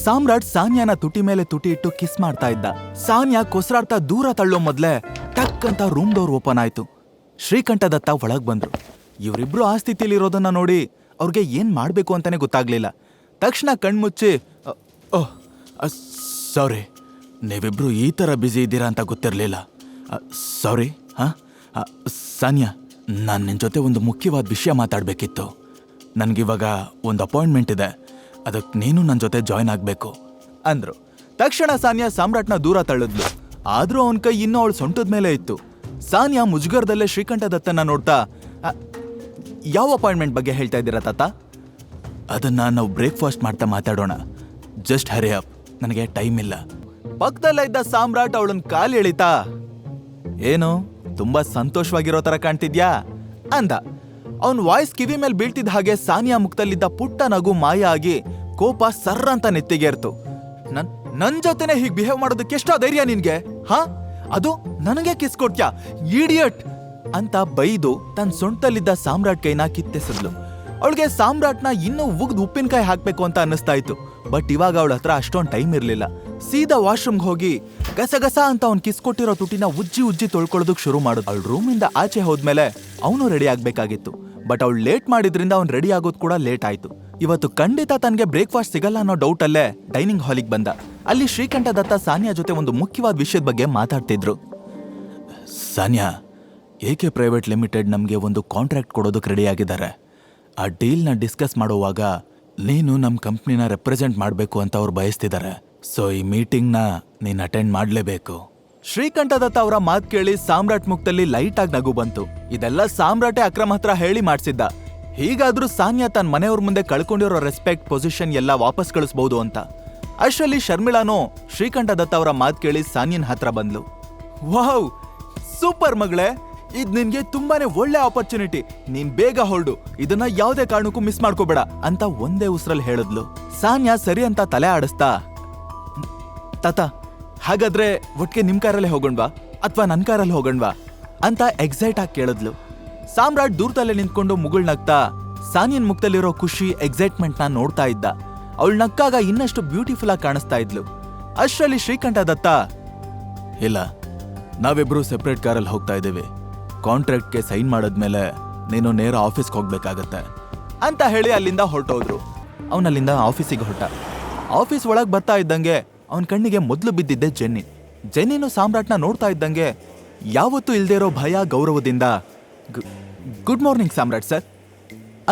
ಸಾಮ್ರಾಟ್ ಸಾನ್ಯಾನ ತುಟಿ ಮೇಲೆ ತುಟಿ ಇಟ್ಟು ಕಿಸ್ ಮಾಡ್ತಾ ಇದ್ದ. ಸಾನ್ಯಾ ಕೊಸರಾಡ್ತಾ ದೂರ ತಳ್ಳೋ ಮೊದ್ಲೇ ಟಕ್ ಅಂತ ರೂಮ್ ಡೋರ್ ಓಪನ್ ಆಯ್ತು. ಶ್ರೀಕಂಠದತ್ತ ಒಳಗ್ ಬಂದ್ರು. ಇವರಿಬ್ರು ಆ ಸ್ಥಿತಿಲಿರೋದನ್ನ ನೋಡಿ ಅವ್ರಿಗೆ ಏನ್ ಮಾಡ್ಬೇಕು ಅಂತಾನೆ ಗೊತ್ತಾಗ್ಲಿಲ್ಲ. ತಕ್ಷಣ ಕಣ್ಮುಚ್ಚಿ, ಸಾರಿ, ನೀವಿಬ್ರು ಈ ತರ ಬ್ಯುಸಿ ಇದ್ದೀರಾ ಅಂತ ಗೊತ್ತಿರ್ಲಿಲ್ಲ. ಸಾರಿ. ಸಾನ್ಯಾ, ನಾನು ನಿನ್ ಜೊತೆ ಒಂದು ಮುಖ್ಯವಾದ ವಿಷಯ ಮಾತಾಡ್ಬೇಕಿತ್ತು. ನನ್ಗಿವಾಗ ಒಂದು ಅಪಾಯಿಂಟ್ಮೆಂಟ್ ಇದೆ, ಅದಕ್ಕೆ ನೀನು ನನ್ನ ಜೊತೆ ಜಾಯ್ನ್ ಆಗ್ಬೇಕು ಅಂದ್ರು. ತಕ್ಷಣ ಸಾನ್ಯಾ ಸಾಮ್ರಾಟ್ನ ದೂರ ತಳ್ಳಿದ್ಲು. ಆದ್ರೂ ಅವನ ಕೈ ಇನ್ನೂ ಅವಳು ಸೊಂಟದ ಮೇಲೆ ಇತ್ತು. ಸಾನ್ಯಾ ಮುಜುಗರದಲ್ಲೇ ಶ್ರೀಕಂಠದತ್ತನ್ನ ನೋಡ್ತಾ, ಯಾವ ಅಪಾಯಿಂಟ್ಮೆಂಟ್ ಬಗ್ಗೆ ಹೇಳ್ತಾ ಇದ್ದೀರಾ ತಾತ? ಅದನ್ನ ನಾವು ಬ್ರೇಕ್ಫಾಸ್ಟ್ ಮಾಡ್ತಾ ಮಾತಾಡೋಣ. ಜಸ್ಟ್ ಹರಿ ಅಪ್, ನನಗೆ ಟೈಮ್ ಇಲ್ಲ. ಪಕ್ಕದಲ್ಲೇ ಇದ್ದ ಸಾಮ್ರಾಟ್ ಅವಳನ್ನ ಕಾಲು ಎಳಿತಾ, ಏನು ತುಂಬಾ ಸಂತೋಷವಾಗಿರೋ ತರ ಕಾಣ್ತಿದ್ಯಾ ಅಂದ. ಅವನ್ ವಾಯ್ಸ್ ಕಿವಿ ಮೇಲೆ ಬೀಳ್ತಿದ್ದ ಹಾಗೆ ಸಾನಿಯಾ ಮುಖದಲ್ಲಿದ್ದ ಪುಟ್ಟ ನಗು ಮಾಯ ಆಗಿ ಕೋಪ ಸರ್ರಂತ ನೆತ್ತಿಗೇರ್ತು. ನನ್ ಜೊತೆನೆ ಹೀಗ್ ಬಿಹೇವ್ ಮಾಡೋದಕ್ಕೆ ಎಷ್ಟೋ ಧೈರ್ಯ ನಿನ್ಗೆ? ಅದು ನನಗೆ ಕಿಸ್ ಕೊಡ್ತ್ಯಾ ಇಡಿಯಟ್ ಅಂತ ಬೈದು ತನ್ನ ಸೊಂಟದಲ್ಲಿದ್ದ ಸಾಮ್ರಾಟ್ ಕೈನ ಕಿತ್ತೆಸದ್ಲು. ಅವಳಿಗೆ ಸಾಮ್ರಾಟ್ನ ಇನ್ನೂ ಉಗ್ದು ಉಪ್ಪಿನಕಾಯಿ ಹಾಕ್ಬೇಕು ಅಂತ ಅನ್ನಿಸ್ತಾ ಇತ್ತು. ಬಟ್ ಇವಾಗ ಅವಳ ಹತ್ರ ಅಷ್ಟೊಂದು ಟೈಮ್ ಇರ್ಲಿಲ್ಲ. ಸೀದಾ ವಾಶ್ರೂಮ್ಗೆ ಹೋಗಿ ಗಸಗಸ ಅಂತ ಅವ್ನ್ ಕಿಸ್ ಕೊಟ್ಟಿರೋ ತುಟಿನ ಉಜ್ಜಿ ತೊಳ್ಕೊಳ್ಳೋದಕ್ ಶುರು ಮಾಡುದು. ಅವಳ ರೂಮಿಂದ ಆಚೆ ಹೋದ್ಮೇಲೆ ಅವನು ರೆಡಿ ಆಗ್ಬೇಕಾಗಿತ್ತು. ಬಟ್ ಅವಳು ಲೇಟ್ ಮಾಡಿದ್ರಿಂದ ಅವ್ನು ರೆಡಿ ಆಗೋದು ಕೂಡ ಲೇಟ್ ಆಯ್ತು. ಇವತ್ತು ಖಂಡಿತ ತನಗೆ ಬ್ರೇಕ್ಫಾಸ್ಟ್ ಸಿಗಲ್ಲ ಅನ್ನೋ ಡೌಟ್ ಅಲ್ಲೇ ಡೈನಿಂಗ್ ಹಾಲಿಗೆ ಬಂದ. ಅಲ್ಲಿ ಶ್ರೀಕಂಠದತ್ತ ಸಾನ್ಯಾ ಜೊತೆ ಒಂದು ಮುಖ್ಯವಾದ ವಿಷಯದ ಬಗ್ಗೆ ಮಾತಾಡ್ತಿದ್ರು. ಸಾನ್ಯಾ, ಏಕೆ ಪ್ರೈವೇಟ್ ಲಿಮಿಟೆಡ್ ನಮ್ಗೆ ಒಂದು ಕಾಂಟ್ರಾಕ್ಟ್ ಕೊಡೋದಕ್ಕೆ ರೆಡಿ ಆಗಿದ್ದಾರೆ. ಆ ಡೀಲ್ನ ಡಿಸ್ಕಸ್ ಮಾಡುವಾಗ ನೀನು ನಮ್ಮ ಕಂಪ್ನಿನ ರೆಪ್ರೆಸೆಂಟ್ ಮಾಡಬೇಕು ಅಂತ ಅವ್ರು ಬಯಸ್ತಿದ್ದಾರೆ. ಸೊ ಈ ಮೀಟಿಂಗ್ನ ನೀನು ಅಟೆಂಡ್ ಮಾಡಲೇಬೇಕು. ಶ್ರೀಕಂಠದತ್ತ ಅವರ ಮಾತು ಕೇಳಿ ಸಾಮ್ರಾಟ್ ಮುಖದಲ್ಲಿ ಲೈಟ್ ಆಗಿ ನಗು ಬಂತು. ಇದೆಲ್ಲ ಸಾಮ್ರಾಟೆ ಅಕ್ರಮ್ ಹತ್ರ ಹೇಳಿ ಮಾಡ್ಸಿದ್ದ. ಹೀಗಾದ್ರೂ ಸಾನ್ಯಾ ತನ್ನ ಮನೆಯವ್ರ ಮುಂದೆ ಕಳ್ಕೊಂಡಿರೋ ರೆಸ್ಪೆಕ್ಟ್, ಪೊಸಿಷನ್ ಎಲ್ಲ ವಾಪಸ್ ಕಳಿಸ್ಬಹುದು ಅಂತ. ಅಷ್ಟರಲ್ಲಿ ಶರ್ಮಿಳಾನೋ ಶ್ರೀಕಂಠದತ್ತ ಅವರ ಮಾತು ಕೇಳಿ ಸಾನ್ಯನ್ ಹತ್ರ ಬಂದ್ಲು. ವಾವ್, ಸೂಪರ್ ಮಗಳೇ, ಇದ್ ನಿನ್ಗೆ ತುಂಬಾನೇ ಒಳ್ಳೆ ಆಪರ್ಚುನಿಟಿ. ನೀನ್ ಬೇಗ ಹೊರಡು, ಇದನ್ನ ಯಾವುದೇ ಕಾರಣಕ್ಕೂ ಮಿಸ್ ಮಾಡ್ಕೋಬೇಡ ಅಂತ ಒಂದೇ ಉಸಿರಲ್ಲಿ ಹೇಳಿದ್ಲು. ಸಾನ್ಯಾ ಸರಿ ಅಂತ ತಲೆ ಆಡಿಸ್ತಾ, ತಾತ ಹಾಗಾದ್ರೆ ಒಟ್ಟಿಗೆ ನಿಮ್ ಕಾರಲ್ಲೇ ಹೋಗೋಣ್ವಾ ಅಥವಾ ನನ್ ಕಾರಲ್ಲಿ ಹೋಗೋಣ್ವಾ ಅಂತ ಎಕ್ಸೈಟ್ ಆಗಿ ಕೇಳಿದ್ಲು. ಸಾಮ್ರಾಟ್ ದೂರದಲ್ಲೇ ನಿಂತ್ಕೊಂಡು ಮುಗುಳ್ನಗ್ತಾ ಸಾನ್ಯನ್ ಮುಖದಲ್ಲಿರೋ ಖುಷಿ, ಎಕ್ಸೈಟ್ಮೆಂಟ್ ನ ನೋಡ್ತಾ ಇದ್ದ. ಅವಳು ನಕ್ಕಾಗ ಇನ್ನಷ್ಟು ಬ್ಯೂಟಿಫುಲ್ ಆಗಿ ಕಾಣಿಸ್ತಾ ಇದ್ಲು. ಅಷ್ಟರಲ್ಲಿ ಶ್ರೀಕಂಠದತ್ತ, ಇಲ್ಲ, ನಾವಿಬ್ರು ಸೆಪರೇಟ್ ಕಾರಲ್ಲಿ ಹೋಗ್ತಾ ಇದ್ದೀವಿ. ಕಾಂಟ್ರಾಕ್ಟ್ಗೆ ಸೈನ್ ಮಾಡಿದ್ಮೇಲೆ ನೀನು ನೇರ ಆಫೀಸ್ಗೆ ಹೋಗ್ಬೇಕಾಗತ್ತೆ ಅಂತ ಹೇಳಿ ಅಲ್ಲಿಂದ ಹೊರಟೋದ್ರು. ಅವನಲ್ಲಿಂದ ಆಫೀಸಿಗೆ ಹೊರಟ. ಆಫೀಸ್ ಒಳಗ್ ಬರ್ತಾ ಇದ್ದಂಗೆ ಅವನ ಕಣ್ಣಿಗೆ ಮೊದಲು ಬಿದ್ದಿದ್ದೆ ಜೆನ್ನಿ. ಜೆನ್ನಿನು ಸಾಮ್ರಾಟ್ನ ನೋಡ್ತಾ ಇದ್ದಂಗೆ ಯಾವತ್ತೂ ಇಲ್ದೇ ಇರೋ ಭಯ, ಗೌರವದಿಂದ ಗುಡ್ ಮಾರ್ನಿಂಗ್ ಸಾಮ್ರಾಟ್ ಸರ್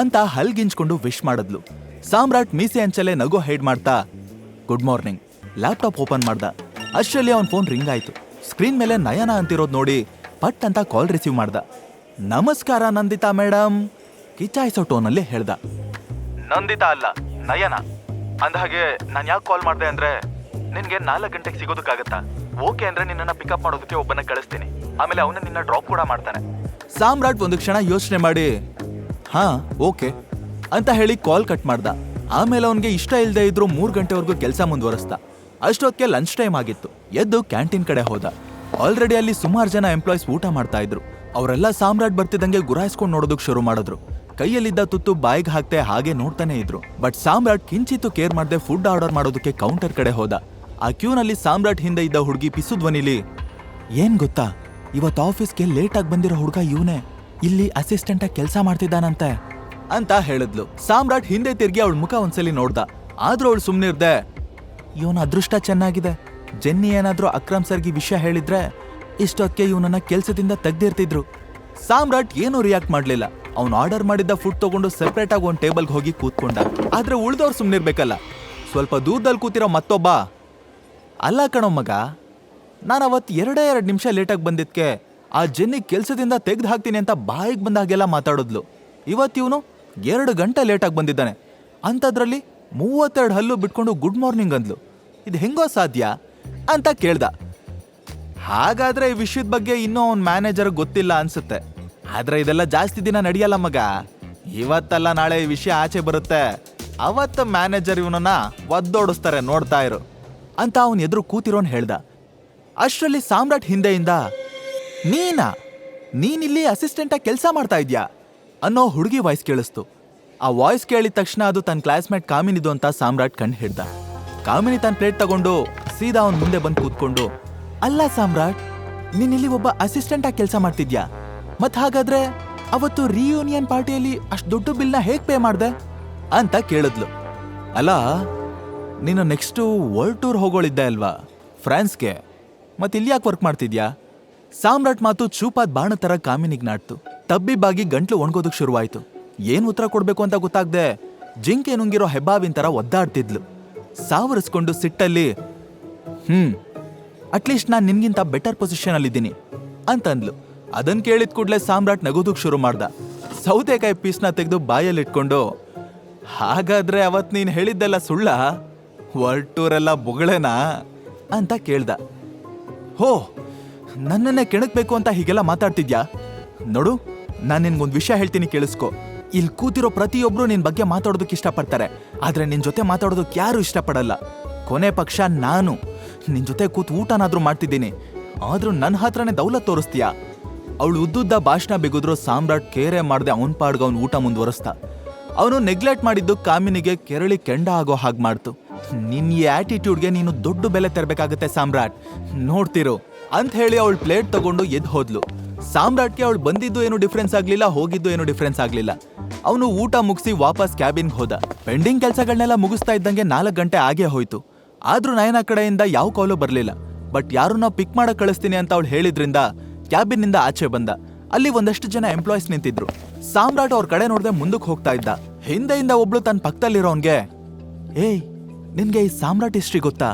ಅಂತ ಹಲ್ಗಿಂಚ್ಕೊಂಡು ವಿಶ್ ಮಾಡಿದ್ಲು. ಸಾಮ್ರಾಟ್ ಮೀಸೆ ಅಂಚಲೆ ನಗು ಹೈಡ್ ಮಾಡ್ತಾ ಗುಡ್ ಮಾರ್ನಿಂಗ್ ಲ್ಯಾಪ್ಟಾಪ್ ಓಪನ್ ಮಾಡ್ದ. ಅಷ್ಟರಲ್ಲಿ ಅವನ ಫೋನ್ ರಿಂಗ್ ಆಯ್ತು. ಸ್ಕ್ರೀನ್ ಮೇಲೆ ನಯನ ಅಂತಿರೋದು ನೋಡಿ ಪಟ್ ಅಂತ ಕಾಲ್ ರಿಸೀವ್ ಮಾಡ್ದ. ನಮಸ್ಕಾರ ನಂದಿತಾ ಮೇಡಮ್, ಕಿಚಾಯಿಸೋ ಟೋನಲ್ಲಿ ಹೇಳ್ದ. ನಂದಿತಾ ಅಲ್ಲ, ನಯನ. ಅಂದಹಾಗೆ ನಾನು ಯಾಕೆ ಕಾಲ್ ಮಾಡಿದೆ ಅಂದ್ರೆ, ನಿನ್ಗೆ 4 ಗಂಟೆಗೆ ಸಿಗೋದಕ್ಕಾಗತ್ತಾ? ಓಕೆ ಅಂದ್ರೆ ನಿನ್ನನ್ನ ಪಿಕಪ್ ಮಾಡೋದಕ್ಕೆ ಒಬ್ಬನ ಕಳಿಸ್ತೀನಿ, ಆಮೇಲೆ ಅವನ ನಿನ್ನ ಡ್ರಾಪ್ ಕೂಡ ಮಾಡ್ತಾನೆ. ಸಾಮ್ರಾಟ್ ಒಂದು ಕ್ಷಣ ಯೋಚನೆ ಮಾಡಿ ಹಾ ಓಕೆ ಅಂತ ಹೇಳಿ ಕಾಲ್ ಕಟ್ ಮಾಡ್ದ. ಆಮೇಲೆ ಅವನ್ಗೆ ಇಷ್ಟ ಇಲ್ಲದೆ ಇದ್ರು 3 ಗಂಟೆವರೆಗೂ ಕೆಲಸ ಮುಂದುವರಿಸ್ದ. ಅಷ್ಟೊತ್ತಿಗೆ ಲಂಚ್ ಟೈಮ್ ಆಗಿತ್ತು. ಎದ್ದು ಕ್ಯಾಂಟೀನ್ ಕಡೆ ಹೋದ. ಆಲ್ರೆಡಿ ಅಲ್ಲಿ ಸುಮಾರು ಜನ ಎಂಪ್ಲಾಯ್ಸ್ ಊಟ ಮಾಡ್ತಾ ಇದ್ರು. ಅವರೆಲ್ಲ ಸಾಮ್ರಾಟ್ ಬರ್ತಿದ್ದಂಗೆ ಗುರಾಯಿಸ್ಕೊಂಡು ನೋಡೋದಕ್ ಶುರು ಮಾಡಿದ್ರು. ಕೈಯಲ್ಲಿದ್ದ ತುತ್ತು ಬಾಯಿಗೆ ಹಾಕ್ತೆ ಹಾಗೆ ನೋಡ್ತಾನೆ ಇದ್ರು. ಬಟ್ ಸಾಮ್ರಾಟ್ ಕಿಂಚಿತ್ತು ಕೇರ್ ಮಾಡದೆ ಫುಡ್ ಆರ್ಡರ್ ಮಾಡೋದಕ್ಕೆ ಕೌಂಟರ್ ಕಡೆ ಹೋದ. ಆ ಕ್ಯೂನಲ್ಲಿ ಸಾಮ್ರಾಟ್ ಹಿಂದೆ ಇದ್ದ ಹುಡುಗಿ ಪಿಸು ಧ್ವನಿಲಿ, ಏನ್ ಗೊತ್ತಾ, ಇವತ್ತು ಆಫೀಸ್ಗೆ ಲೇಟ್ ಆಗಿ ಬಂದಿರೋ ಹುಡುಗ ಇವನೇ, ಇಲ್ಲಿ ಅಸಿಸ್ಟೆಂಟ್ ಆಗಿ ಕೆಲಸ ಮಾಡ್ತಿದ್ದಾನಂತೆ ಅಂತ ಹೇಳಿದ್ಲು. ಸಾಮ್ರಾಟ್ ಹಿಂದೆ ತಿರ್ಗಿ ಅವಳ ಮುಖ ಒಂದ್ಸಲಿ ನೋಡ್ದ. ಆದ್ರೂ ಅವಳು ಸುಮ್ನಿರ್ದೆ. ಇವನ ಅದೃಷ್ಟ ಚೆನ್ನಾಗಿದೆ. ಜೆನ್ನಿ ಏನಾದ್ರೂ ಅಕ್ರಮ್ ಸರ್ಗಿ ವಿಷಯ ಹೇಳಿದ್ರೆ ಇಷ್ಟೊತ್ತಿಗೆ ಇವನನ್ನ ಕೆಲ್ಸದಿಂದ ತೆಗ್ದಿರ್ತಿದ್ರು. ಸಾಮ್ರಾಟ್ ಏನೂ ರಿಯಾಕ್ಟ್ ಮಾಡ್ಲಿಲ್ಲ. ಅವ್ನು ಆರ್ಡರ್ ಮಾಡಿದ್ದ ಫುಡ್ ತಗೊಂಡು ಸೆಪರೇಟ್ ಆಗಿ ಒಂದು ಟೇಬಲ್ಗೆ ಹೋಗಿ ಕೂತ್ಕೊಂಡ. ಆದ್ರೆ ಉಳ್ದವ್ರು ಸುಮ್ನಿರ್ಬೇಕಲ್ಲ. ಸ್ವಲ್ಪ ದೂರದಲ್ಲಿ ಕೂತಿರೋ ಮತ್ತೊಬ್ಬ, ಅಲ್ಲ ಕಣೋ ಮಗ, ನಾನು ಅವತ್ತು 2 ನಿಮಿಷ ಲೇಟಾಗಿ ಬಂದಿದ್ಕೆ ಆ ಜೆನ್ನಿ ಕೆಲ್ಸದಿಂದ ತೆಗ್ದು ಹಾಕ್ತೀನಿ ಅಂತ ಬಾಯಿಗೆ ಬಂದಾಗೆಲ್ಲ ಮಾತಾಡಿದ್ಲು. ಇವತ್ತಿವನು 2 ಗಂಟೆ ಲೇಟಾಗಿ ಬಂದಿದ್ದಾನೆ. ಅಂಥದ್ರಲ್ಲಿ 32 ಹಲ್ಲು ಬಿಟ್ಕೊಂಡು ಗುಡ್ ಮಾರ್ನಿಂಗ್ ಅಂದ್ಲು. ಇದು ಹೆಂಗೋ ಸಾಧ್ಯ ಅಂತ ಕೇಳ್ದ. ಹಾಗಾದ್ರೆ ಈ ವಿಷಯದ ಬಗ್ಗೆ ಇನ್ನೂ ಅವನ್ ಮ್ಯಾನೇಜರ್ ಗೊತ್ತಿಲ್ಲ ಅನ್ಸುತ್ತೆ. ಆದ್ರೆ ಇದೆಲ್ಲ ಜಾಸ್ತಿ ದಿನ ನಡೆಯಲ್ಲ ಮಗ. ಇವತ್ತಲ್ಲ ನಾಳೆ ಈ ವಿಷಯ ಆಚೆ ಬರುತ್ತೆ. ಅವತ್ತು ಮ್ಯಾನೇಜರ್ ಇವನನ್ನ ಒದ್ದೋಡಿಸ್ತಾರೆ, ನೋಡ್ತಾ ಇರು ಅಂತ ಅವನ್ ಎದುರು ಕೂತಿರೋನ್ ಹೇಳ್ದ. ಅಷ್ಟರಲ್ಲಿ ಸಾಮ್ರಾಟ್ ಹಿಂದೆಯಿಂದ, ನೀನಿಲ್ಲಿ ಅಸಿಸ್ಟೆಂಟ್ ಆಗಿ ಕೆಲಸ ಮಾಡ್ತಾ ಇದ್ಯಾ ಅನ್ನೋ ಹುಡುಗಿ ವಾಯ್ಸ್ ಕೇಳಿಸ್ತು. ಆ ವಾಯ್ಸ್ ಕೇಳಿದ ತಕ್ಷಣ ಅದು ತನ್ನ ಕ್ಲಾಸ್ಮೇಟ್ ಕಾಮಿನಿದು ಅಂತ ಸಾಮ್ರಾಟ್ ಕಣ್ ಹಿಡ್ದ. ಕಾಮಿನಿ ತನ್ನ ಪ್ಲೇಟ್ ತಗೊಂಡು ಸೀದಾ ಅವನ್ ಮುಂದೆ ಬಂದು ಕೂತ್ಕೊಂಡು, ಅಲ್ಲ ಸಾಮ್ರಾಟ್, ನೀನ್ ಇಲ್ಲಿ ಒಬ್ಬ ಅಸಿಸ್ಟೆಂಟ್ ಆಗಿ ಕೆಲಸ ಮಾಡ್ತಿದ್ಯಾ, ಮತ್ ಹಾಗಾದ್ರೆ ಅವತ್ತು ರಿಯೂನಿಯನ್ ಪಾರ್ಟಿಯಲ್ಲಿ ಅಷ್ಟು ದೊಡ್ಡ ಬಿಲ್ನ ಹೇಗ್ ಪೇ ಮಾಡ್ದೆ ಅಂತ ಕೇಳಿದ್ಲು. ಅಲ್ಲ, ನೀನು ನೆಕ್ಸ್ಟ್ ವರ್ಲ್ಡ್ ಟೂರ್ ಹೋಗೋಳಿದ್ದೆ ಅಲ್ವಾ ಫ್ರಾನ್ಸ್ಗೆ, ಮತ್ತೆ ಇಲ್ಲಿ ಯಾಕೆ ವರ್ಕ್ ಮಾಡ್ತಿದ್ಯಾ? ಸಾಮ್ರಾಟ್ ಮಾತು ಚೂಪಾದ್ ಬಾಣ ತರ ಕಾಮಿನಿಗ್ ನಾಟ್ತು. ತಬ್ಬಿಬ್ಬಾಗಿ ಗಂಟ್ಲು ಒಣಗೋದಕ್ ಶುರುವಾಯ್ತು. ಏನ್ ಉತ್ತರ ಕೊಡ್ಬೇಕು ಅಂತ ಗೊತ್ತಾಗ್ದೆ ಜಿಂಕೆ ನುಂಗಿರೋ ಹೆಬ್ಬಾವಿನ ತರ ಒದ್ದಾಡ್ತಿದ್ಲು. ಸಾವರಿಸ್ಕೊಂಡು ಸಿಟ್ಟಲ್ಲಿ, ಅಟ್ಲೀಸ್ಟ್ ನಾನ್ ನಿನ್ಗಿಂತ ಬೆಟರ್ ಪೊಸಿಷನ್ ಅಲ್ಲಿದ್ದೀನಿ ಅಂತಂದ್ಲು. ಅದನ್ ಕೇಳಿದ ಕೂಡ್ಲೆ ಸಾಮ್ರಾಟ್ ನಗೋದಕ್ ಶುರು ಮಾಡ್ದ. ಸೌತೆಕಾಯಿ ಪೀಸ್ನ ತೆಗೆದು ಬಾಯಲ್ಲಿಟ್ಕೊಂಡು, ಹಾಗಾದ್ರೆ ಅವತ್ ನೀನ್ ಹೇಳಿದ್ದೆಲ್ಲ ಸುಳ್ಳ? ವರ್ಲ್ಡ್ ಟೂರ್ ಎಲ್ಲ ಬೊಗಳೇನಾ ಅಂತ ಕೇಳ್ದ. ಹೋ, ನನ್ನನ್ನೇ ಕೆಣಕ್ಬೇಕು ಅಂತ ಹೀಗೆಲ್ಲ ಮಾತಾಡ್ತಿದ್ಯಾ? ನೋಡು, ನಾನ್ ನಿನ್ಗೊಂದ್ ವಿಷಯ ಹೇಳ್ತೀನಿ, ಕೇಳಿಸ್ಕೊ. ಇಲ್ಲಿ ಕೂತಿರೋ ಪ್ರತಿಯೊಬ್ರು ನಿನ್ ಬಗ್ಗೆ ಮಾತಾಡೋದಕ್ಕೆ ಇಷ್ಟಪಡ್ತಾರೆ, ಆದ್ರೆ ನಿನ್ ಜೊತೆ ಮಾತಾಡೋದಕ್ಕೆ ಯಾರು ಇಷ್ಟಪಡಲ್ಲ. ಕೊನೆ ಪಕ್ಷ ನಾನು ನಿನ್ ಜೊತೆ ಕೂತ್ ಊಟನಾದ್ರೂ ಮಾಡ್ತಿದ್ದೀನಿ, ಆದ್ರೂ ನನ್ನ ಹತ್ರನೇ ದೌಲತ್ ತೋರಿಸ್ತೀಯಾ? ಅವಳು ಉದ್ದುದ್ದ ಭಾಷಣ ಬಿಗುದ್ರು ಸಾಮ್ರಾಟ್ ಕೇರೆ ಮಾಡದೆ ಅವನ್ ಪಾಡ್ಗ ಅವ್ನು ಊಟ ಮುಂದುವರಿಸ್ದ. ಅವನು ನೆಗ್ಲೆಕ್ಟ್ ಮಾಡಿದ್ದು ಕಾಮಿನಿಗೆ ಕೆರಳಿ ಕೆಂಡ ಆಗೋ ಹಾಗೆ ಮಾಡ್ತು. ನಿನ್ ಈ ಆಟಿಟ್ಯೂಡ್ಗೆ ನೀನು ದೊಡ್ಡ ಬೆಲೆ ತೆರಬೇಕಾಗತ್ತೆ ಸಾಮ್ರಾಟ್, ನೋಡ್ತಿರು ಅಂತ ಹೇಳಿ ಅವಳು ಪ್ಲೇಟ್ ತಗೊಂಡು ಎದ್ದು ಹೋದ್ಲು. ಸಾಮ್ರಾಟ್ಗೆ ಅವಳು ಬಂದಿದ್ದು ಏನು ಡಿಫ್ರೆನ್ಸ್ ಆಗ್ಲಿಲ್ಲ, ಹೋಗಿದ್ದು ಏನು ಡಿಫ್ರೆನ್ಸ್ ಆಗ್ಲಿಲ್ಲ. ಅವನು ಊಟ ಮುಗಿಸಿ ವಾಪಸ್ ಕ್ಯಾಬಿನ್ಗೆ ಹೋದ. ಪೆಂಡಿಂಗ್ ಕೆಲಸಗಳನ್ನೆಲ್ಲ ಮುಗಿಸ್ತಾ ಇದ್ದಂಗೆ 4 ಗಂಟೆ ಆಗೇ ಹೋಯ್ತು. ಆದ್ರೂ ನಯನ ಕಡೆಯಿಂದ ಯಾವ ಕಾಲು ಬರ್ಲಿಲ್ಲ. ಬಟ್ ಯಾರನ್ನ ಪಿಕ್ ಮಾಡಕ್ ಕಳಿಸ್ತೀನಿ ಅಂತ ಅವಳು ಹೇಳಿದ್ರಿಂದ ಕ್ಯಾಬಿನ್ ನಿಂದ ಆಚೆ ಬಂದ. ಅಲ್ಲಿ ಒಂದಷ್ಟು ಜನ ಎಂಪ್ಲಾಯೀಸ್ ನಿಂತಿದ್ರು. ಸಾಮ್ರಾಟ್ ಅವ್ರ ಕಡೆ ನೋಡ್ದೆ ಮುಂದಕ್ಕೆ ಹೋಗ್ತಾ ಇದ್ದ. ಹಿಂದೆಯಿಂದ ಒಬ್ಳು ತನ್ನ ಪಕ್ಕದಲ್ಲಿರೋನ್ಗೆ, ಏಯ್, ನಿನ್ಗೆ ಈ ಸಾಮ್ರಾಟ್ ಹಿಸ್ಟ್ರಿ ಗೊತ್ತಾ?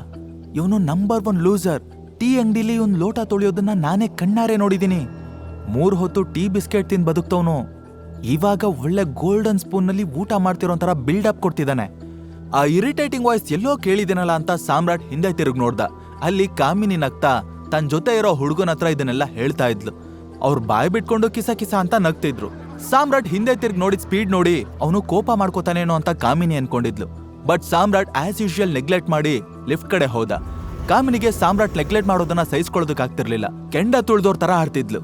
ಇವನು ನಂಬರ್ 1 ಲೂಸರ್. ಟೀ ಅಂಗಡಿಲಿ ಇವನ್ ಲೋಟ ತೊಳೆಯೋದನ್ನ ನಾನೇ ಕಣ್ಣಾರೆ ನೋಡಿದೀನಿ. 3 ಹೊತ್ತು ಟೀ ಬಿಸ್ಕೆಟ್ ತಿಂದು ಬದುಕ್ತವನು. ಇವಾಗ ಒಳ್ಳೆ ಗೋಲ್ಡನ್ ಸ್ಪೂನ್ ನಲ್ಲಿ ಊಟ ಮಾಡ್ತಿರೋ ತರ ಬಿಲ್ಡಪ್ ಕೊಡ್ತಿದ್ದಾನೆ. ಆ ಇರಿಟೇಟಿಂಗ್ ವಾಯ್ಸ್ ಎಲ್ಲೋ ಕೇಳಿದಿನಲ್ಲ ಅಂತ ಸಾಮ್ರಾಟ್ ಹಿಂದೆ ತಿರುಗಿ ನೋಡ್ದ. ಅಲ್ಲಿ ಕಾಮಿನಿ ನಗ್ತಾ ತನ್ನ ಜೊತೆ ಇರೋ ಹುಡುಗನ ಹತ್ರ ಇದನ್ನೆಲ್ಲ ಹೇಳ್ತಾ ಇದ್ಲು. ಅವ್ರು ಬಾಯ್ ಬಿಟ್ಕೊಂಡು ಕಿಸ ಕಿಸ ಅಂತ ನಗ್ತಿದ್ರು. ಸಾಮ್ರಾಟ್ ಹಿಂದೆ ತಿರುಗಿ ನೋಡಿದ ಸ್ಪೀಡ್ ನೋಡಿ ಅವನು ಕೋಪ ಮಾಡ್ಕೋತಾನೇನೋ ಅಂತ ಕಾಮಿನಿ ಅನ್ಕೊಂಡಿದ್ಲು. But Samrat as usual neglect ಮಾಡಿ ಲಿಫ್ಟ್ ಕಡೆ ಹೋದ. ಕಾಮಿನಿಗೆ ಸಾಮ್ರಾಟ್ ನೆಗ್ಲೆಕ್ಟ್ ಮಾಡೋದನ್ನ ಸಹಿಸ್ಕೊಳ್ಳೋದಕ್ಕಾಗ್ತಿರ್ಲಿಲ್ಲ. ಕೆಂಡ ತುಳ್ದೋರ್ ತರ ಆಡ್ತಿದ್ಲು.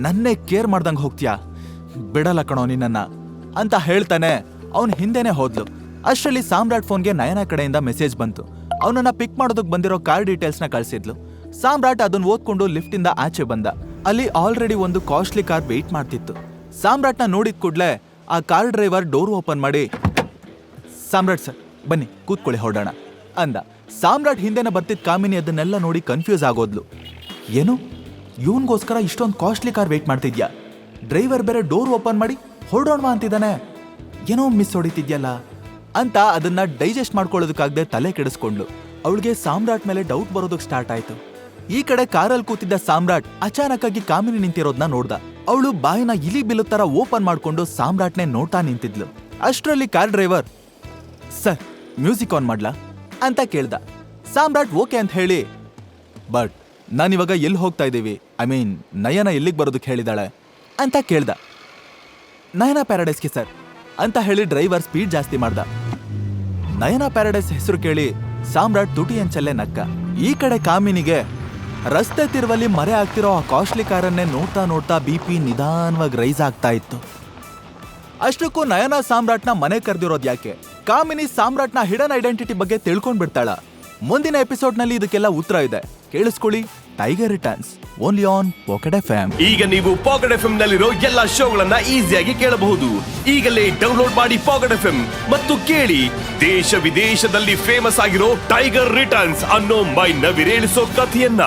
ನನ್ನೇ ಕೇರ್ ಮಾಡ್ದಂಗ್ ಹೋಗ್ತೀಯಾ, ಬಿಡಲ್ಲ ಕಣೋ ನಿನ್ನ ಅಂತ ಹೇಳ್ತಾನೆ ಅವನ್ ಹಿಂದೆನೆ ಹೋದ್ಲು. ಅಷ್ಟರಲ್ಲಿ ಸಾಮ್ರಾಟ್ ಫೋನ್ಗೆ ನಯನ ಕಡೆಯಿಂದ ಮೆಸೇಜ್ ಬಂತು. ಅವನನ್ನ ಪಿಕ್ ಮಾಡೋದಕ್ ಬಂದಿರೋ ಕಾರ್ ಡೀಟೇಲ್ಸ್ ನ ಕಳ್ಸಿದ್ಲು. ಸಾಮ್ರಾಟ್ ಅದನ್ನ ಓದ್ಕೊಂಡು ಲಿಫ್ಟ್ ಇಂದ ಆಚೆ ಬಂದ. ಅಲ್ಲಿ ಆಲ್ರೆಡಿ ಒಂದು ಕಾಸ್ಟ್ಲಿ ಕಾರ್ ವೇಟ್ ಮಾಡ್ತಿತ್ತು. ಸಾಮ್ರಾಟ್ನ ನೋಡಿದ ಕೂಡ್ಲೆ ಆ ಕಾರ್ ಡ್ರೈವರ್ ಡೋರ್ ಓಪನ್ ಮಾಡಿ, ಸಾಮ್ರಾಟ್ ಸರ್ ಬನ್ನಿ ಕೂತ್ಕೊಳ್ಳಿ ಹೊರಡೋಣ ಅಂದ. ಸಾಮ್ರಾಟ್ ಹಿಂದೆನ ಬರ್ತಿದ್ ಕಾಮಿನಿ ಅದನ್ನೆಲ್ಲ ನೋಡಿ ಕನ್ಫ್ಯೂಸ್ ಆಗೋದ್ಲು. ಏನು, ಇವನ್ಗೋಸ್ಕರ ಇಷ್ಟೊಂದು ಕಾಸ್ಟ್ಲಿ ಕಾರ್ ವೇಟ್ ಮಾಡ್ತಿದ್ಯಾ? ಡ್ರೈವರ್ ಬೇರೆ ಡೋರ್ ಓಪನ್ ಮಾಡಿ ಹೊರಡೋಣವಾ ಅಂತಿದ್ದಾನೆ, ಏನೋ ಮಿಸ್ ಹೊಡಿತಿದ್ಯಲ್ಲ ಅಂತ ಅದನ್ನ ಡೈಜೆಸ್ಟ್ ಮಾಡ್ಕೊಳ್ಳೋದಕ್ಕಾಗದೆ ತಲೆ ಕೆಡಿಸ್ಕೊಂಡ್ಲು. ಅವಳಿಗೆ ಸಾಮ್ರಾಟ್ ಮೇಲೆ ಡೌಟ್ ಬರೋದಕ್ಕೆ ಸ್ಟಾರ್ಟ್ ಆಯ್ತು. ಈ ಕಡೆ ಕಾರಲ್ಲಿ ಕೂತಿದ್ದ ಸಾಮ್ರಾಟ್ ಅಚಾನಕ್ ಆಗಿ ಕಾಮಿನಿ ನಿಂತಿರೋದನ್ನ ನೋಡ್ದ. ಅವಳು ಬಾಯಿನ ಇಲಿ ಬಿಲ್ಲು ತರ ಓಪನ್ ಮಾಡ್ಕೊಂಡು ಸಾಮ್ರಾಟ್ನೇ ನೋಡ್ತಾ ನಿಂತಿದ್ಲು. ಅಷ್ಟರಲ್ಲಿ car driver, sir music on ಮಾಡ್ಲಾ ಅಂತ ಕೇಳ್ದ. ಸಾಮ್ರಾಟ್ ಓಕೆ ಅಂತ ಹೇಳಿ, ಬಟ್ ನಾನಿವಾಗ ಎಲ್ಲಿ ಹೋಗ್ತಾ ಇದ್ದೀವಿ, ಐ ಮೀನ್ ನಯನ ಎಲ್ಲಿಗೆ ಬರೋದಕ್ಕೆ ಹೇಳಿದಾಳೆ ಅಂತ ಕೇಳ್ದ. ನಯನ ಪ್ಯಾರಡೈಸ್ಗೆ ಸರ್ ಅಂತ ಹೇಳಿ ಡ್ರೈವರ್ ಸ್ಪೀಡ್ ಜಾಸ್ತಿ ಮಾಡ್ದ. ನಯನ ಪ್ಯಾರಡೈಸ್ ಹೆಸರು ಕೇಳಿ ಸಾಮ್ರಾಟ್ ತುಟಿ ಅಂಚಲ್ಲೇ ನಕ್ಕ. ಈ ಕಡೆ ಕಾಮಿನಿಗೆ ರಸ್ತೆ ತಿರುವಲ್ಲಿ ಮರೆ ಆಗ್ತಿರೋ ಆ ಕಾಸ್ಟ್ಲಿ ಕಾರನ್ನೇ ನೋಡ್ತಾ ನೋಡ್ತಾ BP ನಿಧಾನವಾಗಿ ರೈಸ್ ಆಗ್ತಾ ಇತ್ತು. ಅಷ್ಟಕ್ಕೂ ನಯನ ಸಾಮ್ರಾಟ್ನ ಮನೆ ಕರೆದಿರೋದು ಯಾಕೆ? ಕಾಮಿನಿ ಸಾಮ್ರಾಟ್ನ ಹಿಡನ್ ಐಡೆಂಟಿಟಿ ಬಗ್ಗೆ ತಿಳ್ಕೊಂಡ್ಬಿಡ್ತಾಳ. ಮುಂದಿನ ಎಪಿಸೋಡ್ ನಲ್ಲಿ ಇದಕ್ಕೆಲ್ಲ ಉತ್ತರ ಇದೆ, ಕೇಳಿಸ್ಕೊಳ್ಳಿ. Tiger returns only on pocket FM. ಈಗ ನೀವು ಪಾಕೆಟ್ FM ನಲ್ಲಿರೋ ಎಲ್ಲಾ ಶೋಗಳನ್ನ ಈಸಿಯಾಗಿ ಕೇಳಬಹುದು. ಈಗಲೇ ಡೌನ್ಲೋಡ್ ಮಾಡಿ ಪಾಕೆಟ್ FM ಮತ್ತು ಕೇಳಿ ದೇಶ ವಿದೇಶದಲ್ಲಿ ಫೇಮಸ್ ಆಗಿರೋ ಟೈಗರ್ ರಿಟರ್ನ್ಸ್ ಅನ್ನೋ ಮೈ ನವಿರೇಳಿಸೋ ಕಥೆಯನ್ನ.